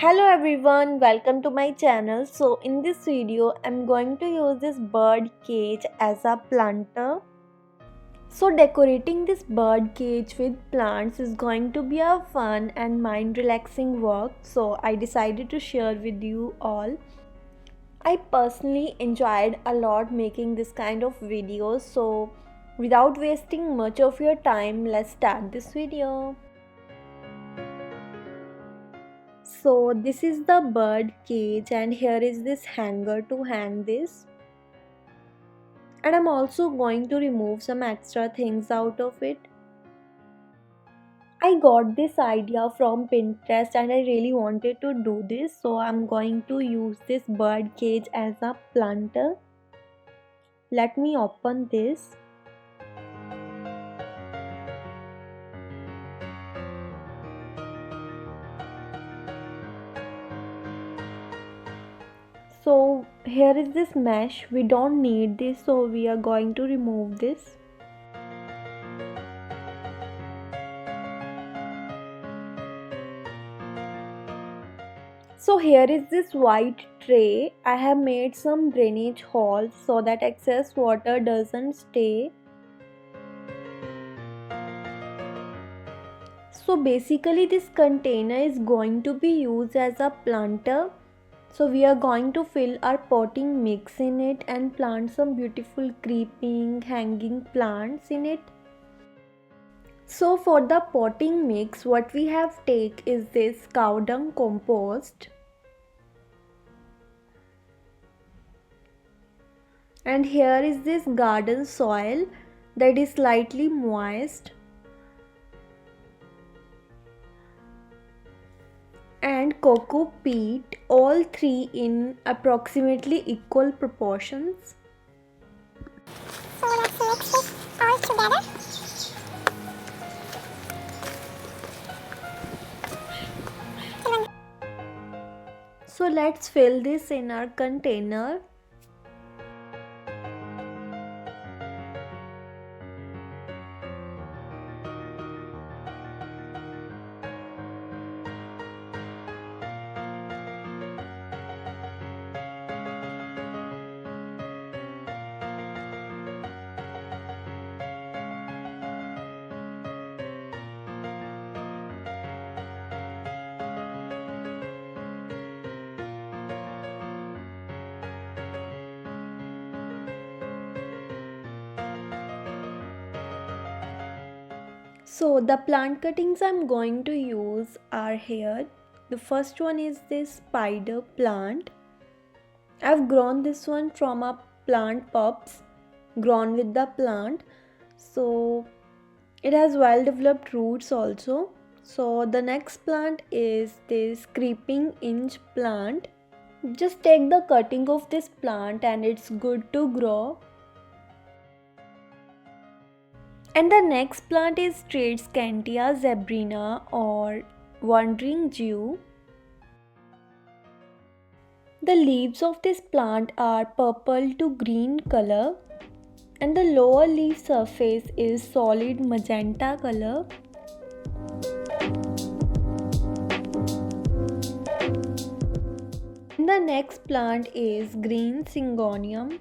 Hello everyone, welcome to my channel. So in this video I'm going to use this bird cage as a planter. So decorating this bird cage with plants is going to be a fun and mind relaxing work. So I decided to share with you all. I personally enjoyed a lot making this kind of videos. So without wasting much of your time, let's start this video. So this is the bird cage and here is this hanger to hang this, and I'm also going to remove some extra things out of it. I got this idea from Pinterest and I really wanted to do this, so I'm going to use this bird cage as a planter. Let me open this. So here is this mesh. We don't need this, so we are going to remove this. So here is this white tray. I have made some drainage holes so that excess water doesn't stay. So basically this container is going to be used as a planter. So we are going to fill our potting mix in it and plant some beautiful creeping, hanging plants in it. So for the potting mix, what we have take is this cow dung compost. And here is this garden soil that is slightly moist. And cocoa peat, all three in approximately equal proportions. So let's mix it all together. So let's fill this in our container. So the plant cuttings I'm going to use are here. The first one is this spider plant. I've grown this one from a plant pups grown with the plant. So it has well developed roots also. So the next plant is this creeping inch plant. Just take the cutting of this plant and it's good to grow. And the next plant is Tradescantia zebrina or wandering Jew. The leaves of this plant are purple to green color and the lower leaf surface is solid magenta color. And the next plant is green syngonium.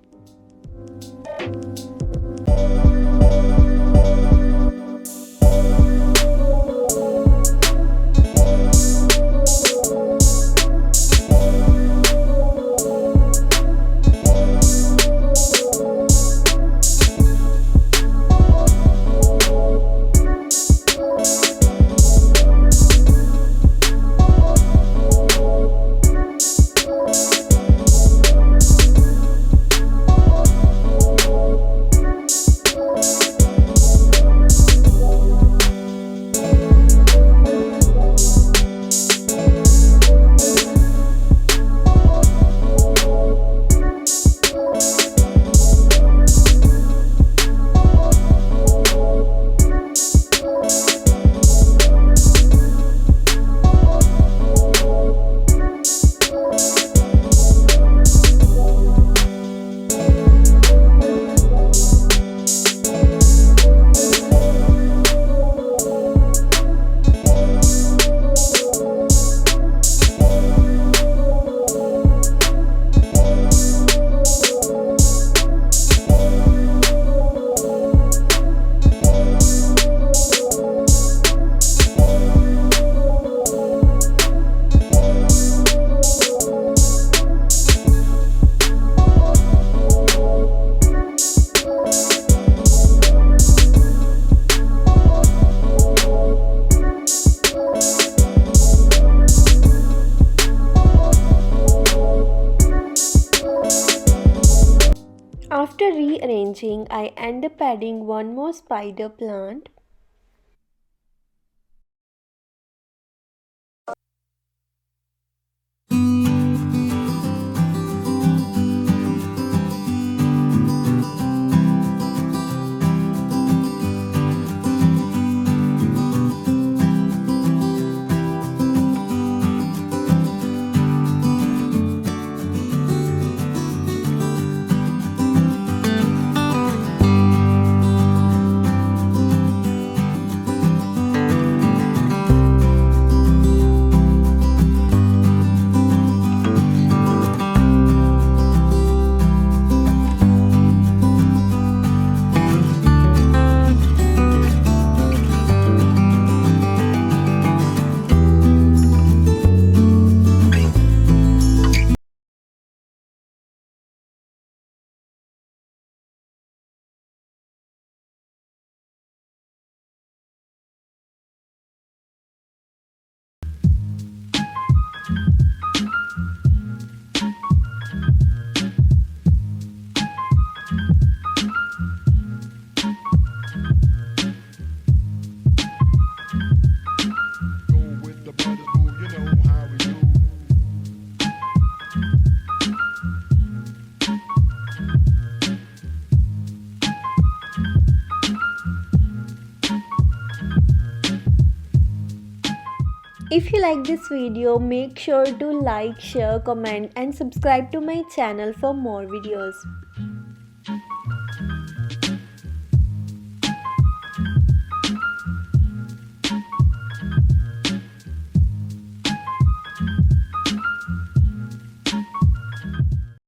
arranging, I end up adding one more spider plant. If you like this video, make sure to like, share, comment and subscribe to my channel for more videos.